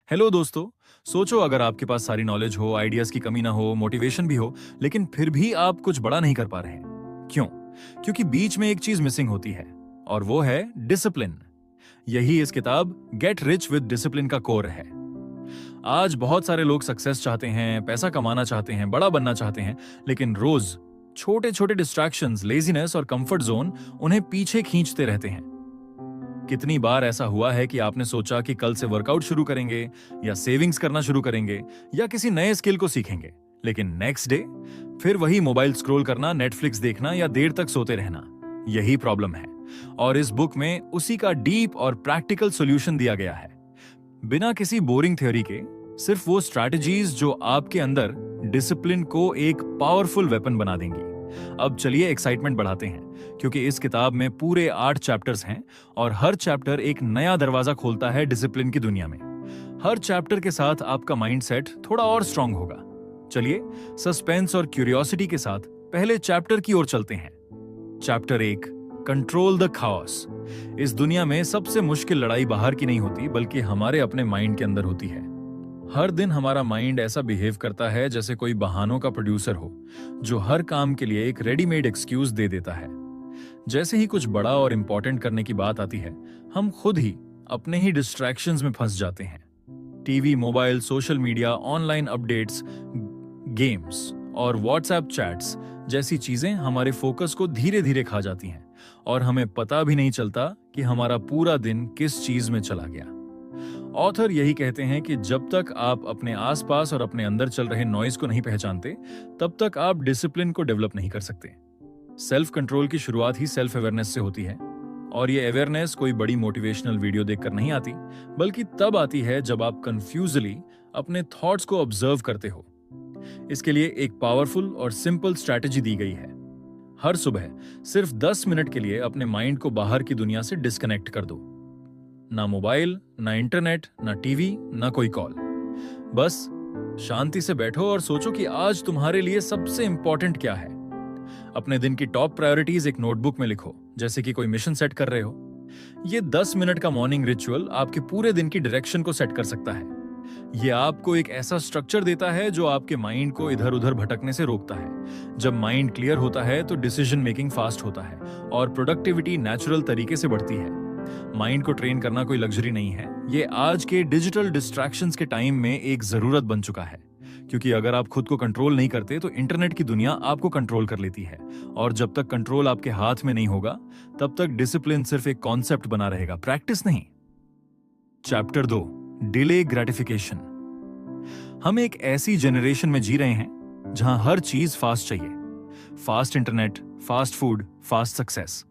Hello दोस्तों। सोचो अगर आपके पास सारी नॉलेज हो, आइडियाज की कमी ना हो, मोटिवेशन भी हो, लेकिन फिर भी आप कुछ बड़ा नहीं कर पा रहे हैं। क्यों? क्योंकि बीच में एक चीज मिसिंग होती है और वो है डिसिप्लिन। यही इस किताब गेट रिच विद डिसिप्लिन का कोर है। आज बहुत सारे लोग सक्सेस चाहते हैं, पैसा कमाना चाहते हैं, बड़ा बनना चाहते हैं, लेकिन रोज छोटे छोटे डिस्ट्रैक्शंस, लेजीनेस और कंफर्ट जोन उन्हें पीछे खींचते रहते हैं। कितनी बार ऐसा हुआ है कि आपने सोचा कि कल से वर्कआउट शुरू करेंगे या सेविंग्स करना शुरू करेंगे या किसी नए स्किल को सीखेंगे, लेकिन नेक्स्ट डे फिर वही मोबाइल स्क्रॉल करना, नेटफ्लिक्स देखना या देर तक सोते रहना। यही प्रॉब्लम है और इस बुक में उसी का डीप और प्रैक्टिकल सॉल्यूशन दिया गया है, बिना किसी बोरिंग थ्योरी के। सिर्फ वो स्ट्रैटेजीज जो आपके अंदर डिसिप्लिन को एक पावरफुल वेपन बना देंगी। अब चलिए एक्साइटमेंट बढ़ाते हैं, क्योंकि इस किताब में पूरे 8 चैप्टर्स हैं और हर चैप्टर एक नया दरवाजा खोलता है डिसिप्लिन की दुनिया में। हर चैप्टर के साथ आपका माइंडसेट थोड़ा और स्ट्रांग होगा। चलिए सस्पेंस और क्यूरियोसिटी के साथ पहले चैप्टर की ओर चलते हैं। Chapter 1, control the chaos. इस दुनिया में सबसे मुश्किल लड़ाई बाहर की नहीं होती, बल्कि हमारे अपने माइंड के अंदर होती है। हर दिन हमारा माइंड ऐसा बिहेव करता है जैसे कोई बहानों का प्रोड्यूसर हो, जो हर काम के लिए एक रेडीमेड एक्सक्यूज दे देता है। जैसे ही कुछ बड़ा और इंपॉर्टेंट करने की बात आती है, हम खुद ही अपने ही डिस्ट्रैक्शंस में फंस जाते हैं। TV, mobile, social media, online updates, games और व्हाट्सएप चैट्स जैसी चीजें हमारे फोकस को धीरे धीरे खा जाती हैं और हमें पता भी नहीं चलता कि हमारा पूरा दिन किस चीज में चला गया। ऑथर यही कहते हैं कि जब तक आप अपने आसपास और अपने अंदर चल रहे नॉइज को नहीं पहचानते, तब तक आप डिसिप्लिन को डेवलप नहीं कर सकते। सेल्फ कंट्रोल की शुरुआत ही सेल्फ अवेयरनेस से होती है, और ये अवेयरनेस कोई बड़ी मोटिवेशनल वीडियो देखकर नहीं आती, बल्कि तब आती है जब आप कंफ्यूजली अपने थॉट्स को ऑब्जर्व करते हो। इसके लिए एक पावरफुल और सिंपल स्ट्रैटेजी दी गई है। हर सुबह सिर्फ 10 मिनट के लिए अपने माइंड को बाहर की दुनिया से डिस्कनेक्ट कर दो। ना मोबाइल, ना इंटरनेट, ना टीवी, ना कोई कॉल। बस शांति से बैठो और सोचो कि आज तुम्हारे लिए सबसे इंपॉर्टेंट क्या है। अपने दिन की टॉप प्रायोरिटीज एक नोटबुक में लिखो, जैसे कि कोई मिशन सेट कर रहे हो। ये 10 मिनट का मॉर्निंग रिचुअल आपके पूरे दिन की डायरेक्शन को सेट कर सकता है। ये आपको एक ऐसा स्ट्रक्चर देता है जो आपके माइंड को इधर उधर भटकने से रोकता है। जब माइंड क्लियर होता है तो डिसीजन मेकिंग फास्ट होता है और प्रोडक्टिविटी नेचुरल तरीके से बढ़ती है। माइंड को ट्रेन करना कोई लग्जरी नहीं है, ये आज के डिजिटल डिस्ट्रैक्शंस के टाइम में एक जरूरत बन चुका है। क्योंकि अगर आप खुद को कंट्रोल नहीं करते तो इंटरनेट की दुनिया आपको कंट्रोल कर लेती है, और जब तक कंट्रोल आपके हाथ में नहीं होगा, तब तक डिसिप्लिन सिर्फ एक कॉन्सेप्ट बना रहेगा, प्रैक्टिस नहीं। Chapter 2, delay gratification. हम एक ऐसी जनरेशन में जी रहे हैं जहां हर चीज फास्ट चाहिए। Fast internet, fast food, fast success.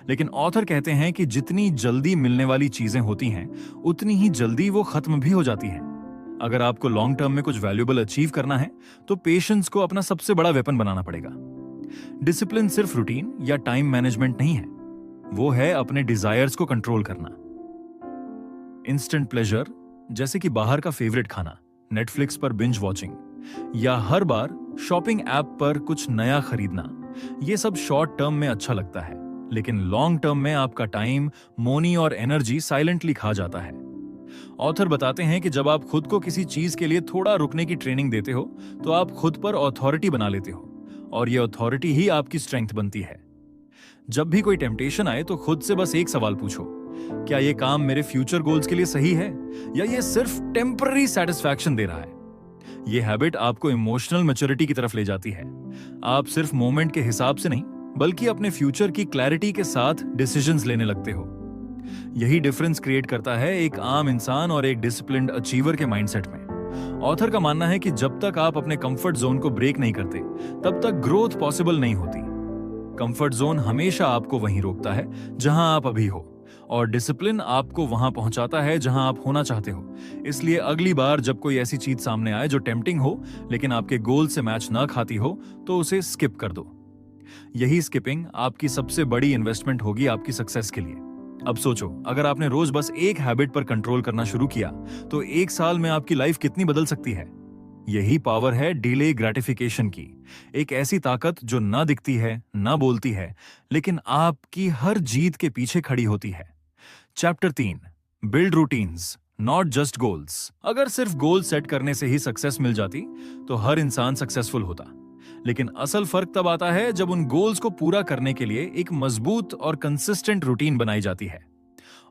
लेकिन ऑथर कहते हैं कि जितनी जल्दी मिलने वाली चीजें होती हैं, उतनी ही जल्दी वो खत्म भी हो जाती हैं। अगर आपको लॉन्ग टर्म में कुछ वैल्यूएबल अचीव करना है, तो पेशेंस को अपना सबसे बड़ा वेपन बनाना पड़ेगा। डिसिप्लिन सिर्फ रूटीन या टाइम मैनेजमेंट नहीं है, वो है अपने डिजायर्स को कंट्रोल करना। इंस्टेंट प्लेजर, जैसे कि बाहर का फेवरेट खाना, नेटफ्लिक्स पर बिंज वॉचिंग, या हर बार शॉपिंग ऐप पर कुछ नया खरीदना, ये सब शॉर्ट टर्म में अच्छा लगता है, लेकिन लॉन्ग टर्म में आपका टाइम, मनी और एनर्जी साइलेंटली खा जाता है। ऑथर बताते हैं कि जब आप खुद को किसी चीज के लिए थोड़ा रुकने की ट्रेनिंग देते हो, तो आप खुद पर अथॉरिटी बना लेते हो, और ये अथॉरिटी ही आपकी स्ट्रेंथ बनती है। जब भी कोई टेम्पटेशन आए तो खुद से बस एक सवाल पूछो, क्या ये काम मेरे फ्यूचर गोल्स के लिए सही है, या ये सिर्फ टेम्पररी सेटिस्फैक्शन दे रहा है। ये हैबिट आपको इमोशनल मैच्योरिटी की तरफ ले जाती है। आप सिर्फ मोमेंट के हिसाब से नहीं, बल्कि अपने फ्यूचर की क्लैरिटी के साथ डिसीजंस लेने लगते हो। यही डिफरेंस क्रिएट करता है एक आम इंसान और एक डिसिप्लिन्ड अचीवर के माइंडसेट में। ऑथर का मानना है कि जब तक आप अपने कंफर्ट जोन को ब्रेक नहीं करते, तब तक ग्रोथ पॉसिबल नहीं होती। कंफर्ट जोन हमेशा आपको वहीं रोकता है जहां आप अभी हो, और डिसिप्लिन आपको वहां पहुंचाता है जहां आप होना चाहते हो। इसलिए अगली बार जब कोई ऐसी चीज सामने आए जो टेम्पटिंग हो, लेकिन आपके गोल से मैच ना खाती हो, तो उसे स्किप कर दो। यही स्किपिंग आपकी सबसे बड़ी इन्वेस्टमेंट होगी आपकी सक्सेस के लिए। अब सोचो, अगर आपने रोज बस एक हैबिट पर कंट्रोल करना शुरू किया, तो 1 साल में आपकी लाइफ कितनी बदल सकती है। यही पावर है डिले ग्रेटिफिकेशन की, एक ऐसी ताकत जो ना दिखती है, ना बोलती है, लेकिन आपकी हर जीत के पीछे खड़ी होती है। Chapter 3, build routines not just goals. अगर सिर्फ गोल सेट करने से ही सक्सेस मिल जाती तो हर इंसान सक्सेसफुल होता, लेकिन असल फर्क तब आता है जब उन गोल्स को पूरा करने के लिए एक मजबूत और कंसिस्टेंट रूटीन बनाई जाती है।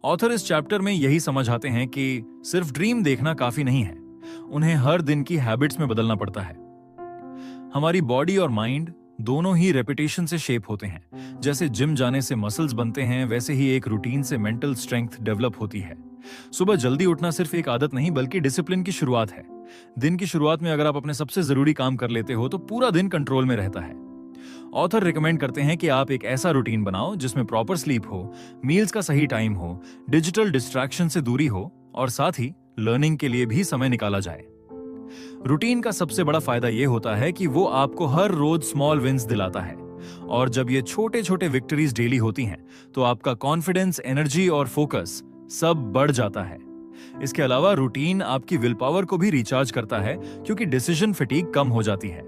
ऑथर इस चैप्टर में यही समझाते हैं कि सिर्फ ड्रीम देखना काफी नहीं है, उन्हें हर दिन की हैबिट्स में बदलना पड़ता है। हमारी बॉडी और माइंड दोनों ही रेपिटेशन से शेप होते हैं। जैसे जिम जाने से मसल्स बनते हैं, वैसे ही एक रूटीन से मेंटल स्ट्रेंथ डेवलप होती है। सुबह जल्दी उठना सिर्फ एक आदत नहीं बल्कि डिसिप्लिन की शुरुआत है। दिन की शुरुआत में अगर आप अपने सबसे जरूरी काम कर लेते हो तो पूरा दिन कंट्रोल में रहता है। ऑथर रिकमेंड करते हैं कि आप एक ऐसा रूटीन बनाओ जिसमें प्रॉपर स्लीप हो, मील्स का सही टाइम हो, डिजिटल डिस्ट्रैक्शन से दूरी हो और साथ ही लर्निंग के लिए भी समय निकाला जाए। रूटीन का सबसे बड़ा फायदा यह होता है कि वो आपको हर रोज स्मॉल विंस दिलाता है, और जब ये छोटे छोटे विक्ट्रीज डेली होती हैं तो आपका कॉन्फिडेंस, एनर्जी और फोकस सब बढ़ जाता है। इसके अलावा रूटीन आपकी विल पावर को भी रिचार्ज करता है, क्योंकि डिसीजन फटीग कम हो जाती है।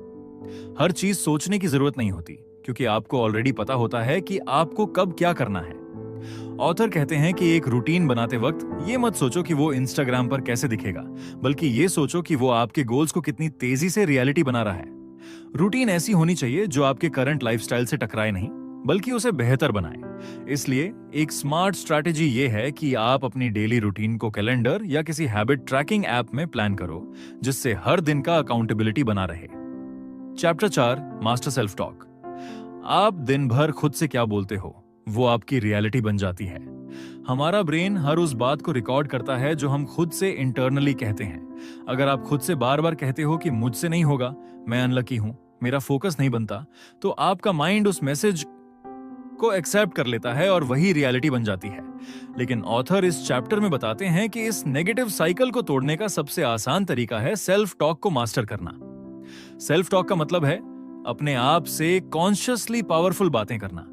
हर चीज सोचने की जरूरत नहीं होती, क्योंकि आपको ऑलरेडी पता होता है कि आपको कब क्या करना है। ऑथर कहते हैं कि एक रूटीन बनाते वक्त ये मत सोचो कि वो इंस्टाग्राम पर कैसे दिखेगा, बल्कि ये सोचो कि वो आपके गोल्स को कितनी तेजी से रियलिटी बना रहा है। रूटीन ऐसी होनी चाहिए जो आपके करंट लाइफस्टाइल से टकराए नहीं, बल्कि उसे बेहतर बनाए। इसलिए एक स्मार्ट स्ट्रैटेजी ये है कि आप अपनी डेली रूटीन को कैलेंडर या किसी हैबिट ट्रैकिंग ऐप में प्लान करो, जिससे हर दिन का अकाउंटेबिलिटी बना रहे। Chapter 4, master self talk. आप दिन भर खुद से क्या बोलते हो वो आपकी रियलिटी बन जाती है। हमारा ब्रेन हर उस बात को रिकॉर्ड करता है जो हम खुद से इंटरनली कहते हैं। अगर आप खुद से बार बार कहते हो कि मुझसे नहीं होगा, मैं अनलकी हूं, मेरा फोकस नहीं बनता, तो आपका माइंड उस मैसेज को एक्सेप्ट कर लेता है और वही रियलिटी बन जाती है। लेकिन ऑथर इस चैप्टर में बताते हैं कि इस नेगेटिव साइकिल को तोड़ने का सबसे आसान तरीका है सेल्फ टॉक को मास्टर करना। सेल्फ टॉक का मतलब है अपने आप से कॉन्शियसली पावरफुल बातें करना,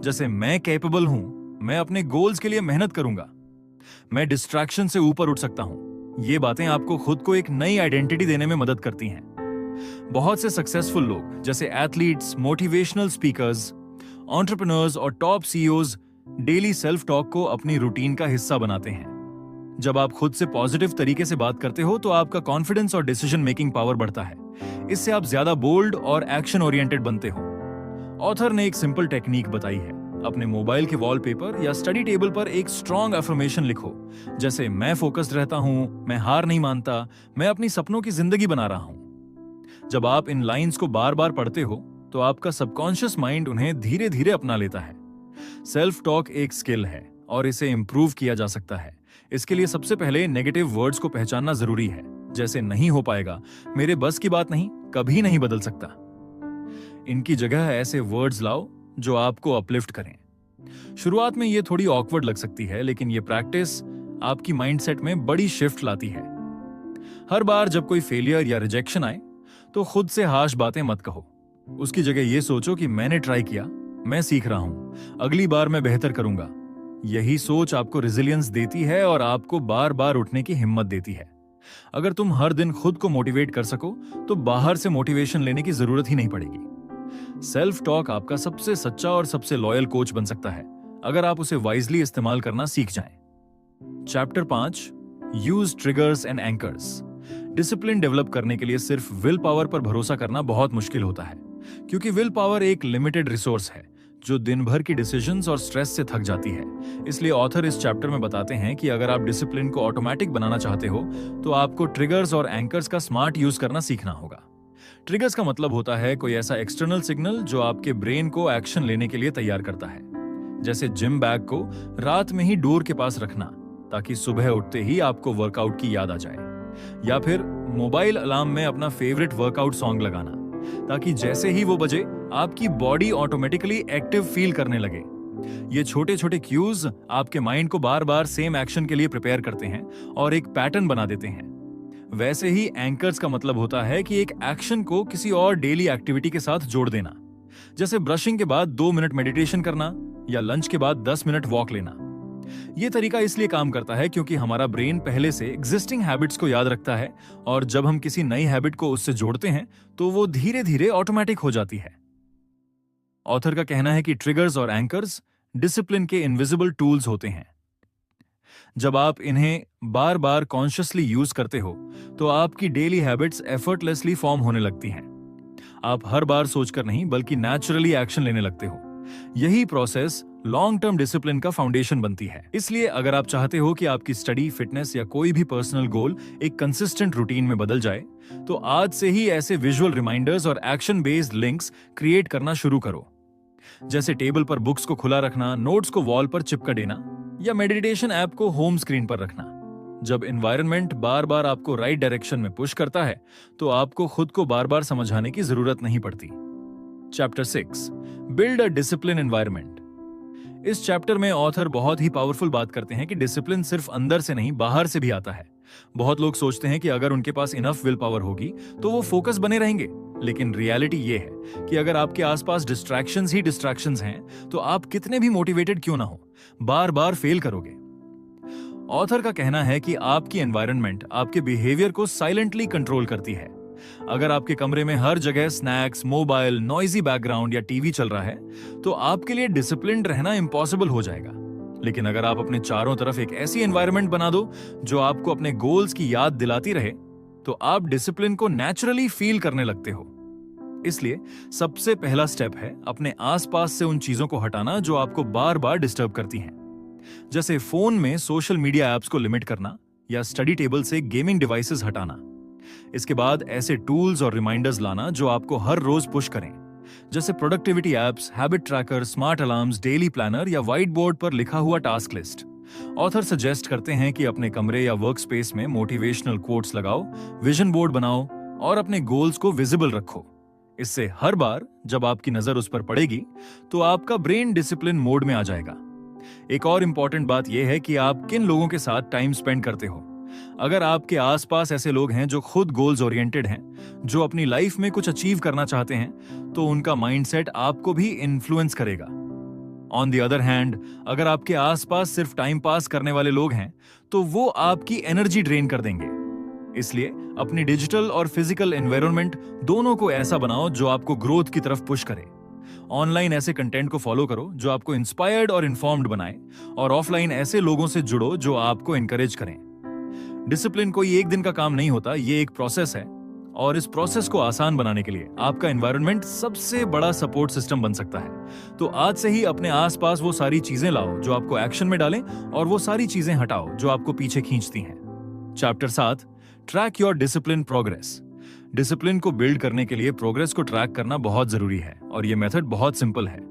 जैसे मैं कैपेबल हूं, मैं अपने गोल्स के लिए मेहनत करूंगा, मैं डिस्ट्रैक्शन से ऊपर उठ सकता हूं। ये बातें आपको खुद को एक नई आइडेंटिटी देने में मदद करती हैं। बहुत से सक्सेसफुल लोग जैसे एथलीट्स, मोटिवेशनल स्पीकर्स, एंटरप्रेन्योर्स और top CEOs daily self talk को अपनी रूटीन का हिस्सा बनाते हैं। जब आप खुद से पॉजिटिव तरीके से बात करते हो तो आपका कॉन्फिडेंस और डिसीजन मेकिंग पावर बढ़ता है। इससे आप ज्यादा बोल्ड और एक्शन ओरिएंटेड बनते हो। ऑथर ने एक सिंपल टेक्निक बताई है। अपने मोबाइल के वॉलपेपर या स्टडी टेबल पर एक स्ट्रॉन्ग अफर्मेशन लिखो, जैसे मैं फोकस्ड रहता हूं, मैं हार नहीं मानता, मैं अपनी सपनों की जिंदगी बना रहा हूं। जब आप इन लाइंस को बार बार पढ़ते हो तो आपका सबकॉन्शियस माइंड उन्हें धीरे धीरे अपना लेता है। सेल्फ टॉक एक स्किल है और इसे इंप्रूव किया जा सकता है। इसके लिए सबसे पहले नेगेटिव वर्ड्स को पहचानना जरूरी है, जैसे नहीं हो पाएगा, मेरे बस की बात नहीं, कभी नहीं बदल सकता। इनकी जगह ऐसे वर्ड्स लाओ जो आपको अपलिफ्ट करें। शुरुआत में ये थोड़ी ऑकवर्ड लग सकती है, लेकिन ये प्रैक्टिस आपकी माइंडसेट में बड़ी शिफ्ट लाती है। हर बार जब कोई फेलियर या रिजेक्शन आए तो खुद से हार्श बातें मत कहो। उसकी जगह ये सोचो कि मैंने ट्राई किया, मैं सीख रहा हूं, अगली बार मैं बेहतर करूंगा। यही सोच आपको रेजिलियंस देती है और आपको बार बार उठने की हिम्मत देती है। अगर तुम हर दिन खुद को मोटिवेट कर सको तो बाहर से मोटिवेशन लेने की जरूरत ही नहीं पड़ेगी। सेल्फ टॉक आपका सबसे सच्चा और सबसे लॉयल कोच बन सकता है, अगर आप उसे वाइजली इस्तेमाल करना सीख जाएं। Chapter 5, use triggers and anchors. Discipline develop करने के लिए सिर्फ विल पावर पर भरोसा करना बहुत मुश्किल होता है, क्योंकि विल पावर एक लिमिटेड रिसोर्स है जो दिन भर की डिसीजंस और स्ट्रेस से थक जाती है। इसलिए ऑथर इस चैप्टर में बताते हैं कि अगर आप डिसिप्लिन को ऑटोमेटिक बनाना चाहते हो तो आपको ट्रिगर्स और एंकर्स का स्मार्ट यूज करना सीखना होगा। ट्रिगर्स का मतलब होता है कोई ऐसा एक्सटर्नल सिग्नल जो आपके ब्रेन को एक्शन लेने के लिए तैयार करता है, जैसे जिम बैग को रात में ही डोर के पास रखना ताकि सुबह उठते ही आपको वर्कआउट की याद आ जाए, या फिर मोबाइल अलार्म में अपना फेवरेट वर्कआउट सॉन्ग लगाना ताकि जैसे ही वो बजे आपकी बॉडी ऑटोमेटिकली एक्टिव फील करने लगे। ये छोटे छोटे क्यूज आपके माइंड को बार बार सेम एक्शन के लिए प्रिपेयर करते हैं और एक पैटर्न बना देते हैं। वैसे ही एंकर्स का मतलब होता है कि एक एक्शन को किसी और डेली एक्टिविटी के साथ जोड़ देना, जैसे ब्रशिंग के बाद 2 मिनट मेडिटेशन करना या लंच के बाद 10 मिनट वॉक लेना। यह तरीका इसलिए काम करता है क्योंकि हमारा ब्रेन पहले से एग्जिस्टिंग हैबिट्स को याद रखता है, और जब हम किसी नई हैबिट को उससे जोड़ते हैं तो वो धीरे धीरे ऑटोमेटिक हो जाती है। ऑथर का कहना है कि ट्रिगर्स और एंकर्स डिसिप्लिन के इनविजिबल टूल्स होते हैं। जब आप इन्हें बार बार कॉन्शियसली यूज करते हो तो आपकी डेली हैबिट्स एफर्टलेसली फॉर्म होने लगती हैं। आप हर बार सोचकर नहीं बल्कि नेचुरली एक्शन लेने लगते हो। यही प्रोसेस लॉन्ग टर्म डिसिप्लिन का फाउंडेशन बनती है। इसलिए अगर आप चाहते हो कि आपकी स्टडी, फिटनेस या कोई भी पर्सनल गोल एक कंसिस्टेंट रूटीन में बदल जाए, तो आज से ही ऐसे विजुअल रिमाइंडर्स और एक्शन बेस्ड लिंक्स क्रिएट करना शुरू करो। जैसे टेबल पर बुक्स को खुला रखना, नोट्स को वॉल पर चिपका देना या मेडिटेशन ऐप को होम स्क्रीन पर रखना। जब एनवायरनमेंट बार बार आपको राइट डायरेक्शन में पुश करता है तो आपको खुद को बार बार समझाने की जरूरत नहीं पड़ती। Chapter 6, build a discipline environment. इस चैप्टर में ऑथर बहुत ही पावरफुल बात करते हैं कि डिसिप्लिन सिर्फ अंदर से नहीं बाहर से भी आता है। बहुत लोग सोचते हैं कि अगर उनके पास इनफ विल पावर होगी तो वो फोकस बने रहेंगे, लेकिन रियलिटी ये है कि अगर आपके आसपास डिस्ट्रैक्शंस ही डिस्ट्रैक्शंस हैं तो आप कितने भी मोटिवेटेड क्यों ना हो, बार बार फेल करोगे। ऑथर का कहना है कि आपकी एनवायरनमेंट आपके बिहेवियर को साइलेंटली कंट्रोल करती है। अगर आपके कमरे में हर जगह स्नैक्स, मोबाइल, नॉइजी बैकग्राउंड या टीवी चल रहा है तो आपके लिए डिसिप्लिन्ड रहना इम्पॉसिबल हो जाएगा। लेकिन अगर आप अपने चारों तरफ एक ऐसी एनवायरनमेंट बना दो जो आपको अपने गोल्स की याद दिलाती रहे, तो आप डिसिप्लिन को नेचुरली फील करने लगते हो। इसलिए सबसे पहला स्टेप है अपने आसपास से उन चीजों को हटाना जो आपको बार बार डिस्टर्ब करती हैं। जैसे फोन में सोशल मीडिया ऐप्स को लिमिट करना या स्टडी टेबल से गेमिंग डिवाइसेस हटाना। इसके बाद ऐसे टूल्स और रिमाइंडर्स लाना जो आपको हर रोज पुश करें, जैसे productivity apps, habit tracker, smart alarms, daily planner या व्हाइट बोर्ड पर लिखा हुआ टास्क लिस्ट। ऑथर सजेस्ट करते हैं कि अपने कमरे या वर्क स्पेस में मोटिवेशनल कोट्स लगाओ, विजन बोर्ड बनाओ और अपने गोल्स को विजिबल रखो। इससे हर बार जब आपकी नजर उस पर पड़ेगी तो आपका ब्रेन डिसिप्लिन मोड में आ जाएगा। एक और इंपॉर्टेंट बात यह है कि आप किन लोगों के साथ टाइम स्पेंड करते हो। अगर आपके आसपास ऐसे लोग हैं जो खुद गोल्स ओरिएंटेड हैं, जो अपनी लाइफ में कुछ अचीव करना चाहते हैं, तो उनका माइंडसेट आपको भी इन्फ्लुएंस करेगा। ऑन द अदर हैंड, अगर आपके आसपास सिर्फ टाइम पास करने वाले लोग हैं, तो वो आपकी एनर्जी ड्रेन कर देंगे। इसलिए अपनी डिजिटल और फिजिकल एनवायरनमेंट दोनों को ऐसा बनाओ जो आपको ग्रोथ की तरफ पुश करे। ऑनलाइन ऐसे कंटेंट को फॉलो करो जो आपको इंस्पायर्ड और इन्फॉर्म्ड बनाए, और ऑफलाइन ऐसे लोगों से जुड़ो जो आपको एनकरेज करें। डिसिप्लिन कोई एक दिन का काम नहीं होता, ये एक प्रोसेस है, और इस प्रोसेस को आसान बनाने के लिए आपका एनवायरनमेंट सबसे बड़ा सपोर्ट सिस्टम बन सकता है। तो आज से ही अपने आसपास वो सारी चीजें लाओ जो आपको एक्शन में डालें, और वो सारी चीजें हटाओ जो आपको पीछे खींचती हैं। Chapter 7, track your discipline progress. Discipline को बिल्ड करने के लिए प्रोग्रेस को ट्रैक करना बहुत जरूरी है, और यह मेथड बहुत सिंपल है।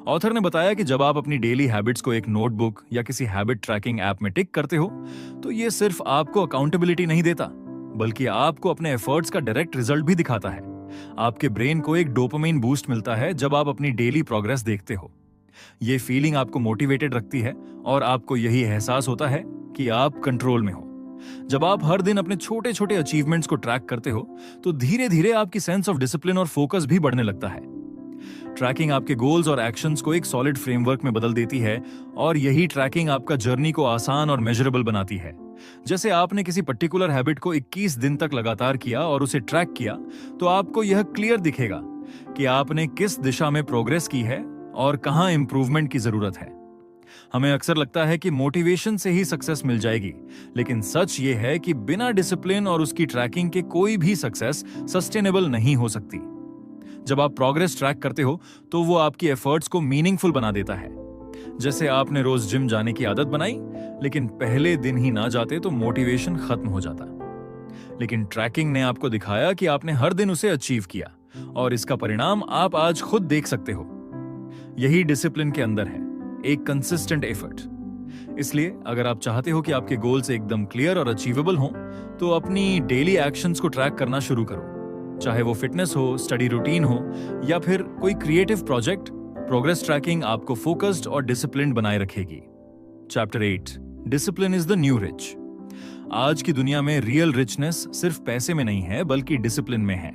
ऑथर ने बताया कि जब आप अपनी डेली हैबिट्स को एक नोटबुक या किसी हैबिट ट्रैकिंग ऐप में टिक करते हो, तो ये सिर्फ आपको अकाउंटेबिलिटी नहीं देता, बल्कि आपको अपने एफर्ट्स का डायरेक्ट रिजल्ट भी दिखाता है। आपके ब्रेन को एक डोपामाइन बूस्ट मिलता है जब आप अपनी डेली प्रोग्रेस देखते हो। ये फीलिंग आपको मोटिवेटेड रखती है और आपको यही एहसास होता है कि आप कंट्रोल में हो। जब आप हर दिन अपने छोटे छोटे अचीवमेंट्स को ट्रैक करते हो तो धीरे धीरे आपकी सेंस ऑफ डिसिप्लिन और फोकस भी बढ़ने लगता है। ट्रैकिंग आपके गोल्स और एक्शंस को एक सॉलिड फ्रेमवर्क में बदल देती है, और यही ट्रैकिंग आपका जर्नी को आसान और मेजरेबल बनाती है। जैसे आपने किसी पर्टिकुलर हैबिट को 21 दिन तक लगातार किया और उसे ट्रैक किया, तो आपको यह क्लियर दिखेगा कि आपने किस दिशा में प्रोग्रेस की है और कहां इंप्रूवमेंट की जरूरत है। हमें अक्सर लगता है कि मोटिवेशन से ही सक्सेस मिल जाएगी, लेकिन सच ये है कि बिना डिसिप्लिन और उसकी ट्रैकिंग के कोई भी सक्सेस सस्टेनेबल नहीं हो सकती। जब आप प्रोग्रेस ट्रैक करते हो तो वो आपकी एफर्ट्स को मीनिंगफुल बना देता है। जैसे आपने रोज जिम जाने की आदत बनाई, लेकिन पहले दिन ही ना जाते तो मोटिवेशन खत्म हो जाता। लेकिन ट्रैकिंग ने आपको दिखाया कि आपने हर दिन उसे अचीव किया, और इसका परिणाम आप आज खुद देख सकते हो। यही डिसिप्लिन के अंदर है, एक कंसिस्टेंट एफर्ट। इसलिए अगर आप चाहते हो कि आपके गोल्स एकदम क्लियर और अचीवेबल हों, तो अपनी डेली एक्शंस को ट्रैक करना शुरू करो। चाहे वो फिटनेस हो, स्टडी रूटीन हो या फिर कोई क्रिएटिव प्रोजेक्ट, प्रोग्रेस ट्रैकिंग आपको फोकस्ड और डिसिप्लिन्ड बनाए रखेगी। Chapter 8, discipline is the new rich. आज की दुनिया में रियल रिचनेस सिर्फ पैसे में नहीं है, बल्कि डिसिप्लिन में है।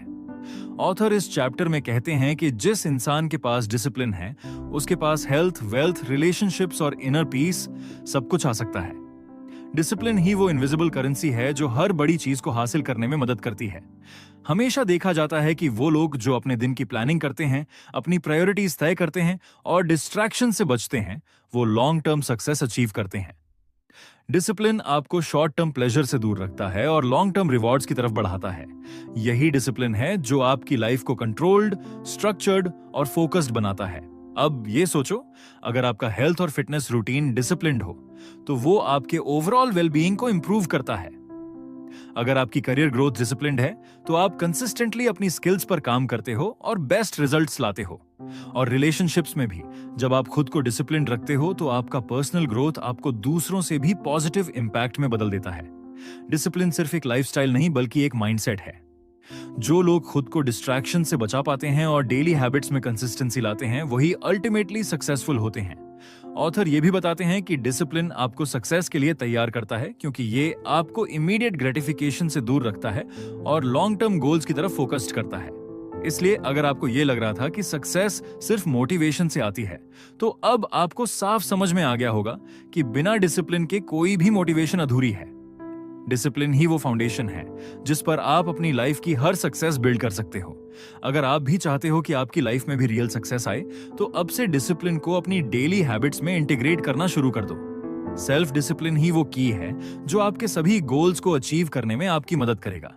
ऑथर इस चैप्टर में कहते हैं कि जिस इंसान के पास डिसिप्लिन है, उसके पास हेल्थ, वेल्थ, रिलेशनशिप्स और इनर पीस सब कुछ आ सकता है। डिसिप्लिन ही वो इनविजिबल करेंसी है जो हर बड़ी चीज को हासिल करने में मदद करती है। हमेशा देखा जाता है कि वो लोग जो अपने दिन की प्लानिंग करते हैं, अपनी प्रायोरिटीज तय करते हैं और डिस्ट्रैक्शन से बचते हैं, वो लॉन्ग टर्म सक्सेस अचीव करते हैं। डिसिप्लिन आपको शॉर्ट टर्म प्लेजर से दूर रखता है और लॉन्ग टर्म रिवॉर्ड्स की तरफ बढ़ाता है। यही डिसिप्लिन है जो आपकी लाइफ को कंट्रोल्ड, स्ट्रक्चर्ड और फोकस्ड बनाता है। अब ये सोचो, अगर आपका हेल्थ और फिटनेस रूटीन डिसिप्लिन्ड हो तो वो आपके ओवरऑल वेलबीइंग को इंप्रूव करता है। अगर आपकी करियर ग्रोथ डिसिप्लिन्ड है तो आप कंसिस्टेंटली अपनी स्किल्स पर काम करते हो और बेस्ट रिजल्ट्स लाते हो। और रिलेशनशिप्स में भी जब आप खुद को डिसिप्लिन रखते हो तो आपका पर्सनल ग्रोथ आपको दूसरों से भी पॉजिटिव इंपैक्ट में बदल देता है। डिसिप्लिन सिर्फ एक लाइफस्टाइल नहीं बल्कि एक माइंडसेट है। जो लोग खुद को डिस्ट्रैक्शन से बचा पाते हैं और डेली हैबिट्स में कंसिस्टेंसी लाते हैं वही अल्टीमेटली सक्सेसफुल होते हैं। ऑथर ये भी बताते हैं कि डिसिप्लिन आपको सक्सेस के लिए तैयार करता है क्योंकि ये आपको इमीडिएट ग्रेटिफिकेशन से दूर रखता है और लॉन्ग टर्म गोल्स की तरफ फोकस्ड करता है। इसलिए अगर आपको ये लग रहा था कि सक्सेस सिर्फ मोटिवेशन से आती है तो अब आपको साफ समझ में आ गया होगा कि बिना डिसिप्लिन के कोई भी मोटिवेशन अधूरी है। डिसिप्लिन ही वो फाउंडेशन है जिस पर आप अपनी लाइफ की हर सक्सेस बिल्ड कर सकते हो। अगर आप भी चाहते हो कि आपकी लाइफ में भी रियल सक्सेस आए तो अब से डिसिप्लिन को अपनी डेली हैबिट्स में इंटीग्रेट करना शुरू कर दो। सेल्फ डिसिप्लिन ही वो की है जो आपके सभी गोल्स को अचीव करने में आपकी मदद करेगा।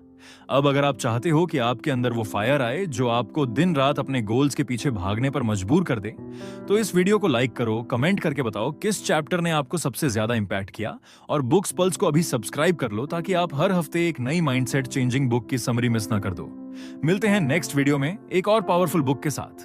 अब अगर आप चाहते हो कि आपके अंदर वो फायर आए जो आपको दिन रात अपने गोल्स के पीछे भागने पर मजबूर कर दे, तो इस वीडियो को लाइक करो, कमेंट करके बताओ किस चैप्टर ने आपको सबसे ज्यादा इंपैक्ट किया और बुक्स पल्स को अभी सब्सक्राइब कर लो ताकि आप हर हफ्ते एक नई माइंडसेट चेंजिंग बुक की समरी मिस ना कर दो। मिलते हैं नेक्स्ट वीडियो में एक और पावरफुल बुक के साथ।